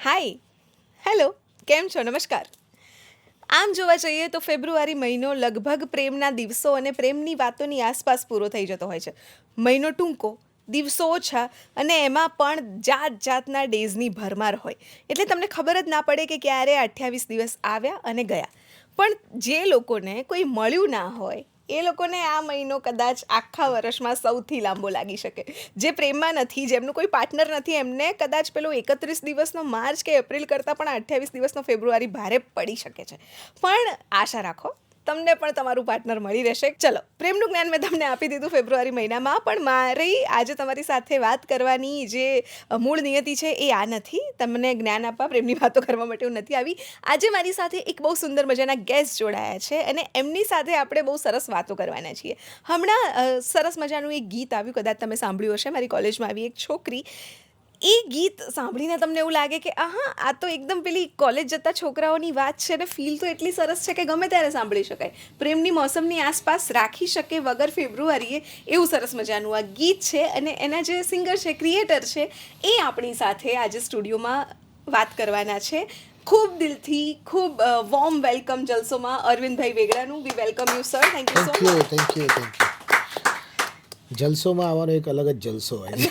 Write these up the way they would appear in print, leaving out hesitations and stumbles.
હાય, hello, કેમ છો? નમસ્કાર. આમ જોવા જઈએ તો ફેબ્રુઆરી મહિનો લગભગ પ્રેમના દિવસો અને પ્રેમની વાતોની આસપાસ પૂરો થઈ જતો હોય છે. મહિનો ટૂંકો, દિવસો ઓછા અને એમાં પણ જાત જાતના ડેઝની ભરમાર હોય. એટલે તમને ખબર જ ના પડે કે ક્યારે 28 દિવસ આવ્યા અને ગયા. પણ જે લોકોને કોઈ મળ્યું ના હોય એ લોકોને આ મહિનો કદાચ આખા વર્ષમાં સૌથી લાંબો લાગી શકે. જે પ્રેમમાં નથી, જેમનું કોઈ પાર્ટનર નથી, એમને કદાચ પેલો 31 દિવસનો માર્ચ કે એપ્રિલ કરતાં પણ 28 દિવસનો ફેબ્રુઆરી ભારે પડી શકે છે. પણ આશા રાખો, તમને પણ તમારું પાર્ટનર મળી રહેશે. ચલો, પ્રેમનું જ્ઞાન મેં તમને આપી દીધું ફેબ્રુઆરી મહિનામાં, પણ મારી આજે તમારી સાથે વાત કરવાની જે મૂળ નિયતિ છે એ આ નથી. તમને જ્ઞાન આપવા, પ્રેમની વાતો કરવા માટે હું નથી આવી. આજે મારી સાથે એક બહુ સુંદર મજાના ગેસ્ટ જોડાયા છે અને એમની સાથે આપણે બહુ સરસ વાતો કરવાના છીએ. હમણાં સરસ મજાનું એક ગીત આવ્યું, કદાચ તમે સાંભળ્યું હશે. મારી કોલેજમાં આવી એક છોકરી, એ ગીત સાંભળીને તમને એવું લાગે કે આ તો એકદમ પેલી કોલેજ જતા છોકરાઓની વાત છે અને ફીલ તો એટલી સરસ છે કે ગમે ત્યારે સાંભળી શકાય. પ્રેમની મોસમની આસપાસ રાખી શકે વગર ફેબ્રુઆરીએ, એવું સરસ મજાનું આ ગીત છે. અને એના જે સિંગર છે, ક્રિએટર છે, એ આપણી સાથે આજે સ્ટુડિયોમાં વાત કરવાના છે. ખૂબ દિલથી, ખૂબ વોર્મ વેલકમ જલસોમાં અરવિંદભાઈ વેગડાનું. We welcome you sir. Thank you so much. Thank you. જલસોમાં આવવાનો એક અલગ જ જલસો હોય છે.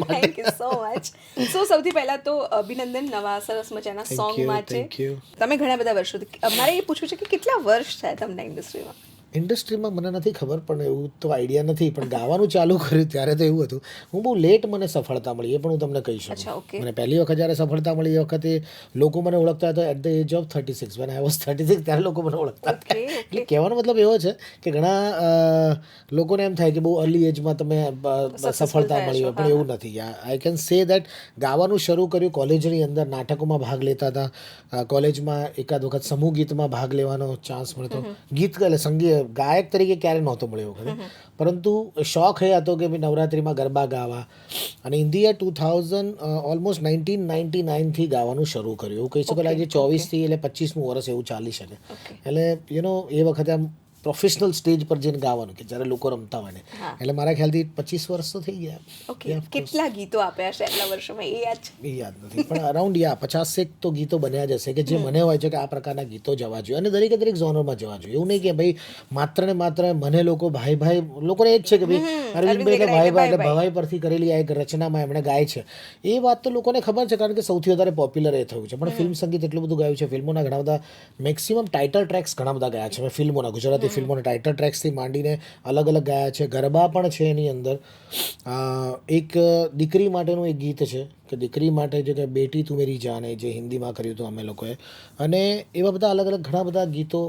Thank you so much. So સૌથી પહેલાં તો અભિનંદન નવા સરસ મજાના સોંગ માટે. Thank you. તમે ઘણા બધા વર્ષોથી, મારે એ પૂછવું છે કે કેટલા વર્ષ થયા તમને ઇન્ડસ્ટ્રીમાં? ઇન્ડસ્ટ્રીમાં મને નથી ખબર, પણ એવું તો આઈડિયા નથી. પણ ગાવાનું ચાલુ કર્યું ત્યારે તો એવું હતું, હું બહુ લેટ મને સફળતા મળી, એ પણ હું તમને કહી અચ્છા, શકું. ઓકે. મને પહેલી વખત જ્યારે સફળતા મળી એ વખતે લોકો મને ઓળખતા હતા at the age of 36. When I was 36 ત્યારે લોકો મને ઓળખતા હતા. Okay, okay. એટલે કહેવાનો મતલબ એવો છે કે ઘણા લોકોને એમ થાય કે બહુ અર્લી એજમાં તમે સફળતા મળી હોય, પણ એવું નથી. આઈ કેન સે દેટ ગાવાનું શરૂ કર્યું કોલેજની અંદર, નાટકોમાં ભાગ લેતા હતા. કોલેજમાં એકાદ વખત સમૂહ ગીતમાં ભાગ લેવાનો ચાન્સ મળતો. ગીત એટલે સંગીત ગાયક તરીકે ક્યારે નહોતો મળ્યો વખતે, પરંતુ શોખ એ હતો કે ભાઈ નવરાત્રિમાં ગરબા ગાવા. અને ઇન ધી યર 2000 ઓલમોસ્ટ 1999થી ગાવાનું શરૂ કર્યું. એવું કહી શકો આજે 24થી એટલે 25મું વર્ષ એવું ચાલી શકે. એટલે એ વખતે આમ પ્રોફેશનલ સ્ટેજ પર જઈને ગાવાનું કે જ્યારે લોકો રમતા હોય ને, એટલે મારા ખ્યાલથી 25 વર્ષ તો થઈ ગયા. ઓકે, કેટલા ગીતો આપ્યા છે આટલા વર્ષોમાં એ યાદ છે? એ યાદ નથી, પણ અરાઉન્ડ 50 તો ગીતો બન્યા જ હશે કે જે મને હોય છે કે આ પ્રકારના ગીતો જવા જોઈએ અને દરેકે દરેક ઝોનરમાં જવા જોઈએ. એવું નહીં કે ભાઈ માત્ર ને માત્ર મને લોકો ભાઈ લોકોને એ જ છે કે ભાઈ અરવિંદભાઈ એટલે ભાઈ એટલે ભવાઈ પરથી કરેલી આ એક રચનામાં એમણે ગાય છે. એ વાત તો લોકોને ખબર છે કારણ કે સૌથી વધારે પોપ્યુલર એ થયું છે. પણ ફિલ્મ સંગીત એટલું બધું ગાયું છે, ફિલ્મોના ઘણા બધા મેક્સિમમ ટાઇટલ ટ્રેક્સ ઘણા બધા ગાયા છે મેં ફિલ્મોના, ગુજરાતી ફિલ્મોના ટાઇટલ ટ્રેક્સથી માંડીને અલગ અલગ ગાયા છે. ગરબા પણ છે એની અંદર. એક દીકરી માટેનું એક ગીત છે કે દીકરી માટે જે કે બેટી તું મેરી જાન, જે હિન્દીમાં કર્યું હતું અમે લોકોએ. અને એવા બધા અલગ અલગ ઘણા બધા ગીતો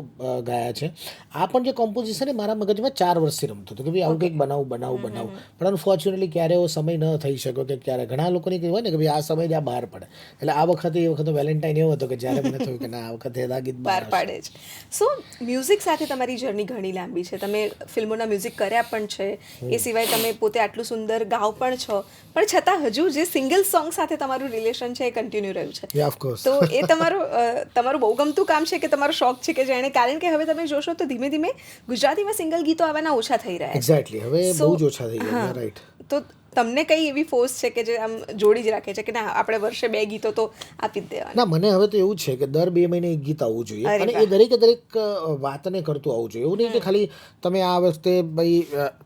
ગાયા છે. આ પણ જે કોમ્પોઝિશન એ મારા મગજમાં 4 વર્ષથી રમતું હતું કે ભાઈ આવું કંઈક બનાવું. પણ અનફોર્ચ્યુનેટલી ક્યારે એવો સમય ન થઈ શક્યો કે ક્યારે ઘણા લોકોની કહેવાય ને કે ભાઈ આ સમય જ્યાં બહાર પડે. એટલે આ વખતે એ વખતે વેલેન્ટાઇન એવો હતો કે જ્યારે મને થયું કે ના આ વખતે આ ગીત બહાર પાડે છે. સો મ્યુઝિક સાથે તમારી જર્ની ઘણી લાંબી છે. તમે ફિલ્મોના મ્યુઝિક કર્યા પણ છે, એ સિવાય તમે પોતે આટલું સુંદર ગાઓ પણ છો, પણ છતાં હજુ જે સિંગલ સોંગ સાથે તમારું રિલેશન છે એ કન્ટિન્યુ રહ્યું છે. ઓફકોર્સ. તો એ તમારું બહુ ગમતું કામ છે કે તમારો શોખ છે કે જેણે, કારણ કે હવે તમે જોશો તો ધીમે ધીમે ગુજરાતીમાં સિંગલ ગીતો આવવાના ઓછા થઈ રહ્યા છે. એક્ઝેક્ટલી, હવે બહુ જ ઓછા થઈ ગયા. રાઈટ. તો તમને કઈ એવી ફોર્સ છે કે જે આમ જોડી જ રાખે છે કે ના આપણે વર્ષે 2 ગીતો તો આપી જ દેવાના? ના, મને હવે તો એવું છે કે દર 2 મહિને એક ગીત આવવું જોઈએ અને એ દરેકે દરેક વાતને કરતું આવવું જોઈએ. એવું નહીં કે ખાલી તમે આ વખતે ભાઈ,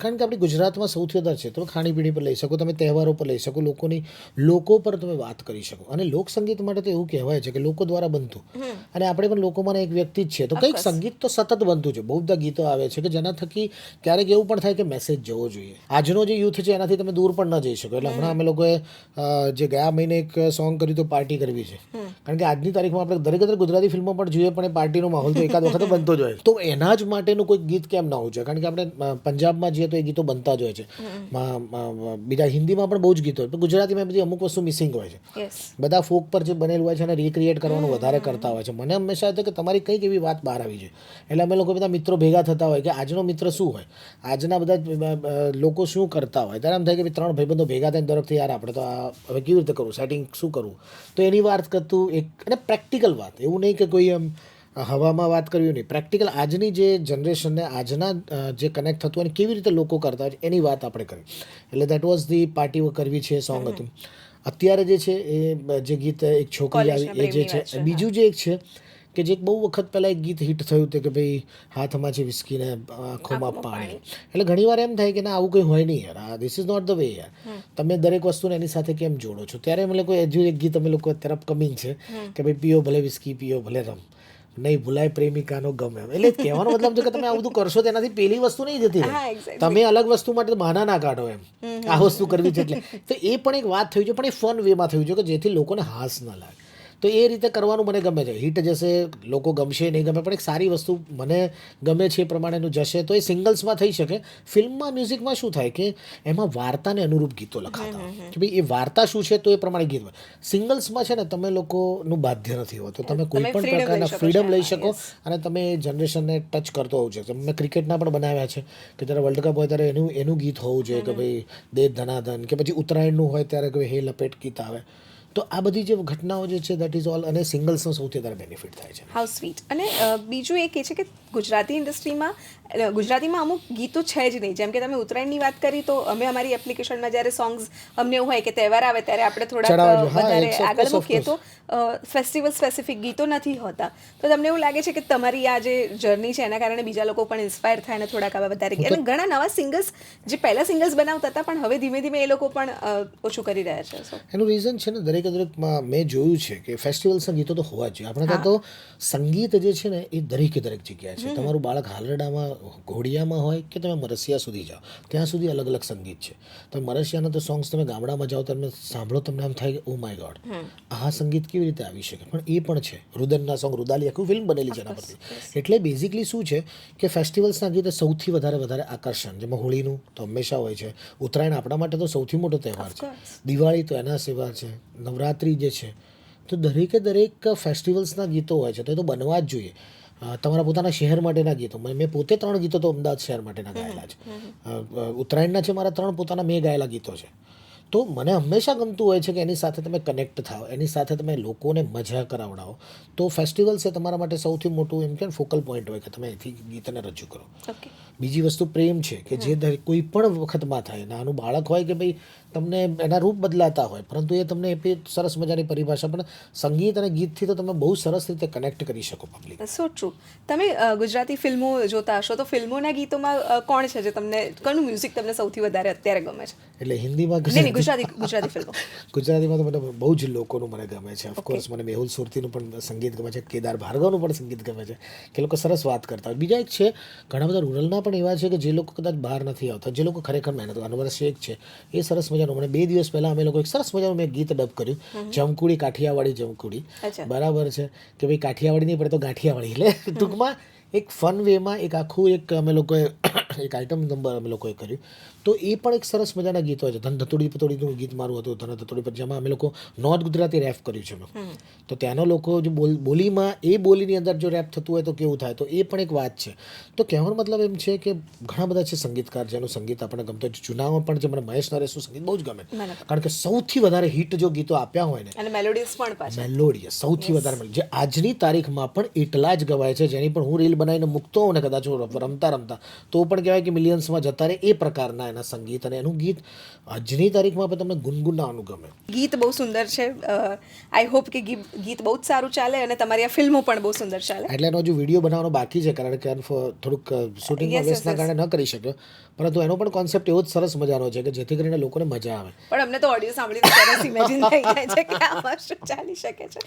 કારણ કે આપણી ગુજરાતમાં સૌથી વધારે છે. તમે ખાણીપીણી પર લઈ શકો, તમે તહેવારો પર લઈ શકો, લોકો પર તમે વાત કરી શકો. અને લોકસંગીત માટે તો એવું કહેવાય છે કે લોકો દ્વારા બનતું, અને આપણે પણ લોકોમાંના એક વ્યક્તિ જ છે. તો કંઈક સંગીત તો સતત બનતું છે. બહુ બધા ગીતો આવે છે કે જેના થકી ક્યારેક એવું પણ થાય કે મેસેજ જવો જોઈએ. આજનો જે યુથ છે એનાથી તમે દૂર પણ ન જઈ શકો. એટલે હમણાં અમે લોકોએ જે ગયા મહિને એક સોંગ કર્યું તો પાર્ટી કરવી છે, કારણ કે આજની તારીખમાં આપણે દરેક ગુજરાતી ફિલ્મો પણ જોઈએ પણ એ પાર્ટીનો માહોલ તો એકાદ વખત બનતો જ હોય. તો એના જ માટેનું કોઈ ગીત કેમ ના હોવું જોઈએ? કારણ કે આપણે પંજાબમાં જઈએ તો એ ગીતો બનતા જ હોય છે. બીજા હિન્દીમાં પણ બહુ જ ગીતો હોય, પણ ગુજરાતીમાં બધી અમુક વસ્તુ મિસિંગ હોય છે. બધા ફોક પર જે બનેલું હોય છે એને રિક્રિએટ કરવાનું વધારે કરતા હોય છે. મને હંમેશા હતું કે તમારી કંઈક એવી વાત બહાર આવી છે. એટલે અમે લોકો બધા મિત્રો ભેગા થતા હોય કે આજનો મિત્ર શું હોય, આજના બધા લોકો શું કરતા હોય. ત્યારે એમ થાય કે 3 ભાઈબંધો ભેગા થઈને દરખથી યાર આપણે તો આ હવે કેવી રીતે કરવું, સેટિંગ શું કરવું. તો એની વાત કરતું એક, અને પ્રેક્ટિકલ વાત, એવું નહીં કે કોઈ એમ હવામાં વાત કરવી નહીં. પ્રેક્ટિકલ આજની જે જનરેશનને આજના જે કનેક્ટ થતું અને કેવી રીતે લોકો કરતા હોય એની વાત આપણે કરી. એટલે દેટ વોઝ ધી પાર્ટી કરવી છે સોંગ હતું. અત્યારે જે છે એ જે ગીત એક છોકરી કોલેજના આવી એ જે પ્રેમની છે વાત છે, બીજું જે એક છે કે જે બહુ વખત પહેલાં એક ગીત હિટ થયું હતું કે ભાઈ હાથમાં છે વિસ્કીને આંખોમાં પાણી. એટલે ઘણીવાર એમ થાય કે ના આવું કંઈ હોય નહીં યાર, this is not the way યાર. તમે દરેક વસ્તુને એની સાથે કેમ જોડો છો? ત્યારે અમે લોકો હજુ એક ગીત અમે લોકો અત્યારે અપકમિંગ છે કે ભાઈ પીઓ ભલે વિસ્કી પીઓ ભલે રમ, નહીં ભૂલાય પ્રેમિકાનો ગમે. એટલે કહેવાનો મતલબ છે કે તમે આ બધું કરશો તેનાથી પેલી વસ્તુ નહીં જતી રહે. હા, exactly. તમે અલગ વસ્તુ માટે બહાના ના કાઢો એમ, આ વસ્તુ કરવી છે એટલે. તો એ પણ એક વાત થયું છે, પણ એ ફન વેમાં થયું છે કે જેથી લોકોને હાસ ના લાગે. તો એ રીતે કરવાનું મને ગમે છે. હિટ જશે, લોકો ગમશે નહીં ગમે, પણ એક સારી વસ્તુ મને ગમે છે એ પ્રમાણેનું જશે તો એ સિંગલ્સમાં થઈ શકે. ફિલ્મમાં મ્યુઝિકમાં શું થાય કે એમાં વાર્તાને અનુરૂપ ગીતો લખાતા હોય કે ભાઈ એ વાર્તા શું છે તો એ પ્રમાણે ગીત હોય. સિંગલ્સમાં છે ને તમે લોકોનું બાધ્ય નથી હોતું, તમે કોઈ પણ પ્રકારના ફ્રીડમ લઈ શકો અને તમે જનરેશનને ટચ કરતો હોવું જોઈએ. મેં ક્રિકેટના પણ બનાવ્યા છે કે જ્યારે વર્લ્ડ કપ હોય ત્યારે એનું ગીત હોવું જોઈએ કે ભાઈ દે ધનાધન, કે પછી ઉત્તરાયણનું હોય ત્યારે કે હે લપેટ ગીત આવે. તો આ બધી જે ઘટનાઓ જે છે દેટ ઇઝ ઓલ, અને સિંગલ્સનો સૌથી વધારે બેનિફિટ થાય છે. How sweet. અને બીજું એક એ છે કે ગુજરાતી ઇન્ડસ્ટ્રીમાં અમુક ગીતો છે જ નહીં. જેમ કે તમે ઉત્તરાયણની વાત કરી તો અમે અમારી એપ્લિકેશનમાં જ્યારે સોંગ્સ અમને એવું હોય કે તહેવાર આવે ત્યારે આપણે થોડાક વધારે આગળ મૂકીએ તો ફેસ્ટિવલ સ્પેસિફિક ગીતો નથી હોતા. તો તમને એવું લાગે છે કે તમારી આ જે જર્ની છે એના કારણે બીજા લોકો પણ ઇન્સ્પાયર થાય અને થોડાક આવા વધારે અને ઘણા નવા સિંગર્સ જે પહેલા સિંગર્સ બનાવતા હતા પણ હવે ધીમે ધીમે એ લોકો પણ ઓછું કરી રહ્યા છે. એનું રીઝન છે ને દરેકમાં મેં જોયું છે કે ફેસ્ટિવલ્સના ગીતો તો હોવા જ જોઈએ. આપણે ત્યાં તો સંગીત જે છે ને એ દરેક જગ્યાએ છે. તમારું બાળક હાલરડામાં ઘોડિયામાં હોય કે તમે મરસિયા સુધી જાઓ, ત્યાં સુધી અલગ અલગ સંગીત છે. તો મરસિયાના તો સોંગ્સ તમે ગામડામાં જાઓ તમે સાંભળો તમને એમ થાય કે ઓ માય ગોડ, આ સંગીત કેવી રીતે આવી શકે. પણ એ પણ છે. રુદનના સોંગ, રુદાલી આખું ફિલ્મ બનેલી છે એના પરથી. એટલે બેઝિકલી શું છે કે ફેસ્ટિવલ્સના ગીતે સૌથી વધારે આકર્ષણ, જેમાં હોળીનું તો હંમેશા હોય છે, ઉત્તરાયણ આપણા માટે તો સૌથી મોટો તહેવાર છે, દિવાળી તો એના સિવાય છે, નવરાત્રિ જે છે. તો દરેક ફેસ્ટિવલ્સના ગીતો હોય છે તો એ તો બનવા જ જોઈએ. તમારા પોતાના શહેર માટેના ગીતો, મેં પોતે 3 ગીતો તો અમદાવાદ શહેર માટેના ગાયેલા છે. ઉત્તરાયણના છે મારા 3 પોતાના મેં ગાયેલા ગીતો છે. તો મને હંમેશા ગમતું હોય છે કે એની સાથે તમે કનેક્ટ થાઓ, એની સાથે તમે લોકોને મજા કરાવડાવો. તો ફેસ્ટિવલ્સ એ તમારા માટે સૌથી મોટું એમ કે ફોકલ પોઈન્ટ હોય કે તમે એથી ગીતને રજૂ કરો. બીજી વસ્તુ પ્રેમ છે કે જે કોઈ પણ વખતમાં થાય. નાનું બાળક હોય કે ભાઈ તમને એના રૂપ બદલાતા હોય, પરંતુ એ તમને એ સરસ મજાની પરિભાષા, પણ સંગીત અને ગીતથી તો તમે બહુ સરસ રીતે કનેક્ટ કરી શકો પબ્લિક. સો ટ્રુ. તમે ગુજરાતી ફિલ્મો જોતા હશો તો ફિલ્મોના ગીતોમાં કોણ છે જે તમને, કોનું મ્યુઝિક તમને સૌથી વધારે અત્યારે ગમે છે? એટલે હિન્દીમાં ગુજરાતી ફિલ્મો. ગુજરાતીમાં તો મને બહુ જ લોકોનું મને ગમે છે. ઓફકોર્સ મને મેહુલ સુરતીનું પણ સંગીત ગમે છે, કેદાર ભાર્ગવનું પણ સંગીત ગમે છે કે લોકો સરસ વાત કરતા હોય. બીજા એક છે, ઘણા બધા રૂરલના પણ એવા છે કે જે લોકો કદાચ બહાર નથી આવતા, જે લોકો ખરેખર મહેનત કરે. અનવર શેખ છે, એ સરસ મજાનું. મને 2 દિવસ પહેલાં અમે લોકો એક સરસ મજાનું મેં ગીત ડબ કર્યું, જમકુડી કાઠિયાવાડી જમકુડી. બરાબર છે કે ભાઈ કાઠિયાવાડી નહીં પડે તો ગાંઠિયાવાડી. એટલે ટૂંકમાં એક ફન વેમાં એક આખું એક અમે લોકોએ એક આઇટમ નંબર અમે લોકોએ કર્યું. તો એ પણ એક સરસ મજાના ગીતો હોય છે. ધન ધતુડી પતોડીનું ગીત મારું હતું, ધન ધતુડી પર, જેમાં અમે લોકો નોર્થ ગુજરાતી રેપ કર્યું છે મેં. તો ત્યાંનો લોકો જો બોલીમાં એ બોલીની અંદર જો રેપ થતું હોય તો કેવું થાય, તો એ પણ એક વાત છે. તો કહેવાનો મતલબ એમ છે કે ઘણા બધા છે સંગીતકાર જેનું સંગીત આપણને ગમતો હોય. જૂનામાં પણ જે મને મહેશ નરેશનું સંગીત બહુ જ ગમે, કારણ કે સૌથી વધારે હિટ જો ગીતો આપ્યા હોય ને, અને મેલોડીઝ પણ પાછા, મેલોડિયસ સૌથી વધારે, જે આજની તારીખમાં પણ એટલા જ ગવાય છે, જેની પણ હું રીલ બનાવીને મૂકતો હોઉં ને કદાચ રમતા તો પણ કહેવાય કે મિલિયન્સમાં જતા રહે એ પ્રકારના એના સંગીત. અને એનું ગીત આજની તારીખમાં પણ તમને ગુનગુનાવાનું ગમે. ગીત બહુ સુંદર છે. આઈ હોપ કે ગીત બહુ જ સારું ચાલે અને તમારી આ ફિલ્મો પણ બહુ સુંદર ચાલે. એટલે એનો હજુ વિડીયો બનાવવાનો બાકી છે, કારણ કે થોડુંક શૂટિંગમાં વ્યસ્તના કારણે ન કરી શક્યો, પરંતુ એનો પણ કોન્સેપ્ટ એવો જ સરસ મજાનો છે કે જેથી કરીને લોકોને મજા આવે. પણ અમને તો ઓડિયો સાંભળીને સરસ ઇમેજિન થઈ જાય છે કે આમાં શું ચાલી શકે છે.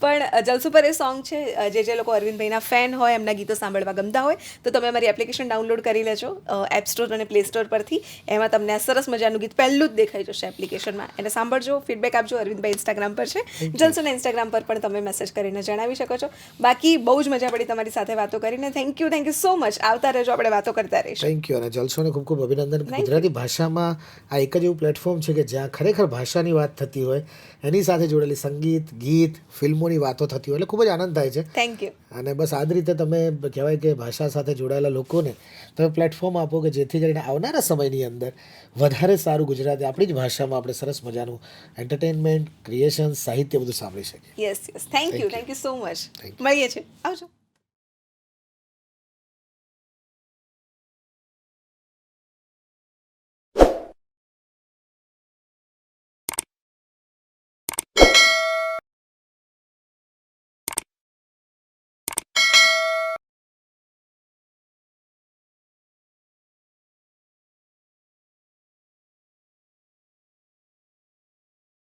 પણ જલસુ પર એ સોંગ છે, જે લોકો અરવિંદભાઈના ફેન હોય, એમના ગીતો સાંભળવા ગમતા હોય તો તમે અમારી એપ્લિકેશન ડાઉનલોડ કરી લેજો એપ સ્ટોર અને પ્લે સ્ટોર પરથી. એમાં તમને આ સરસ મજાનું ગીત પહેલું જ દેખાઈ જશે એપ્લિકેશનમાં. એને સાંભળજો, ફીડબેક આપજો. અરવિંદભાઈ ઇન્સ્ટાગ્રામ પર છે, જલસુના ઇન્સ્ટાગ્રામ પર પણ તમે મેસેજ કરીને જણાવી શકો છો. બાકી બહુ જ મજા પડી તમારી સાથે વાતો કરીને. Thank you so much. આવતા રહેજો, આપણે વાતો કરતા રહીશું. Thank you. અને જલસોને ખૂબ ખૂબ અભિનંદન. ગુજરાતી ભાષામાં આ એક જ એવું પ્લેટફોર્મ છે કે જ્યાં ખરેખર ભાષાની વાત થતી હોય, એની સાથે જોડેલી સંગીત, ગીત, ફિલ્મોની વાતો થતી હોય, એટલે ખૂબ જ આનંદ થાય છે. Thank you. અને બસ આ જ રીતે તમે કહેવાય કે ભાષા સાથે જોડાયેલા લોકોને તમે પ્લેટફોર્મ આપો કે જેથી કરીને આવનારા સમયની અંદર વધારે સારું ગુજરાતી આપણી જ ભાષામાં આપણે સરસ મજાનું એન્ટરટેનમેન્ટ, ક્રિએશન, સાહિત્ય બધું સાંભળી શકીએ. Yes. Thank you so much. મળીએ છીએ. આવજો.